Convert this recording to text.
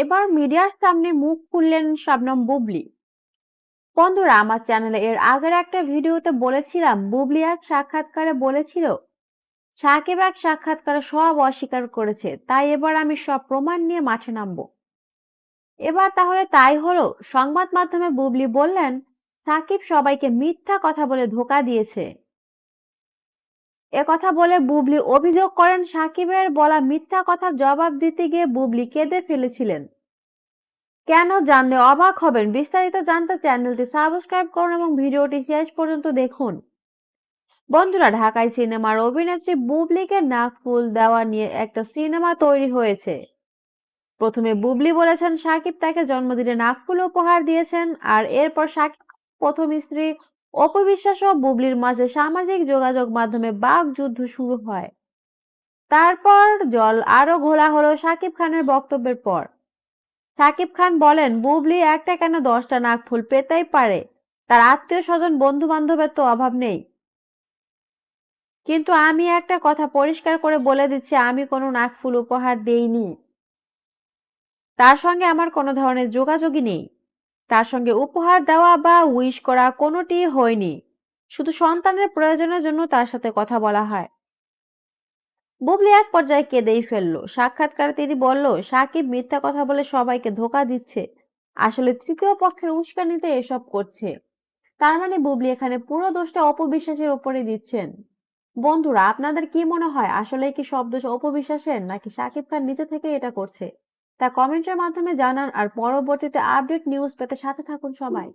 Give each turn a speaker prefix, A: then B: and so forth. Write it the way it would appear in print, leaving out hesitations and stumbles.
A: এবার মিডিয়ার সামনে মুখ খুললেন শবনম বুবলী। বন্ধুরা, আমার চ্যানেলে এর আগের একটা ভিডিওতে বলেছিলাম বুবলী এক সাক্ষাৎকারে বলেছিল সাকিব এক সাক্ষাৎকারে সব অস্বীকার করেছে, তাই এবার আমি সব প্রমাণ নিয়ে মাঠে নামবো। এবার তাহলে তাই হলো। সংবাদ মাধ্যমে বুবলী বললেন সাকিব সবাইকে মিথ্যা কথা বলে ধোঁকা দিয়েছে। একথা বলে বুবলী অভিযোগ করেন সাকিবের বলা মিথ্যা কথার জবাব দিতে গিয়ে বুবলী কেঁদে ফেলেছিলেন। কেন জানলে অবাক হবেন। বিস্তারিত জানতে চ্যানেলটি সাবস্ক্রাইব করুন এবং ভিডিওটি শেষ পর্যন্ত দেখুন। বন্ধুরা, ঢাকাই সিনেমার অভিনেত্রী বুবলীকে নাকফুল দেওয়া নিয়ে একটা সিনেমা তৈরি হয়েছে। প্রথমে বুবলী বলেছেন সাকিব তাকে জন্মদিনে নাকফুল উপহার দিয়েছেন, আর এরপর সাকিব প্রথম স্ত্রী অপু বিশ্বাস ও বুবলীর মাঝে সামাজিক যোগাযোগ মাধ্যমে বাকযুদ্ধ শুরু হয়। তারপর জল আরো ঘোলা হলো সাকিব খানের বক্তব্যের পর। সাকিব খান বলেন বুবলী একটা কেন 10টা নাকফুল পেতেই পারে, তার আত্মীয় স্বজন বন্ধু বান্ধবের তো অভাব নেই। কিন্তু আমি একটা কথা পরিষ্কার করে বলে দিচ্ছি, আমি কোনো নাকফুল উপহার দেইনি। তার সঙ্গে আমার কোনো ধরনের যোগাযোগই নেই। তার সঙ্গে উপহার দেওয়া বা উইশ করা কোনোটি হয়নি। শুধু সন্তানের প্রয়োজনের জন্য তার সাথে কথা বলা হয়। বুবলী এক পর্যায়ে কেঁদেই ফেলল। সাক্ষাৎকারে তিনি বলল সাকিব মিথ্যা কথা বলে সবাইকে ধোঁকা দিচ্ছে, আসলে তৃতীয় পক্ষের উস্কানিতে এসব করছে। তার মানে বুবলী এখানে পুরো দোষটা অপবিশ্বাসের উপরে দিচ্ছেন। বন্ধুরা, আপনাদের কি মনে হয়, আসলে কি সব দোষ অপবিশ্বাসের নাকি সাকিব খান নিজে থেকে এটা করছে? তা কমেন্টের মাধ্যমে জানান। আর পরবর্তীতে আপডেট নিউজ পেতে সাথে থাকুন সবাই।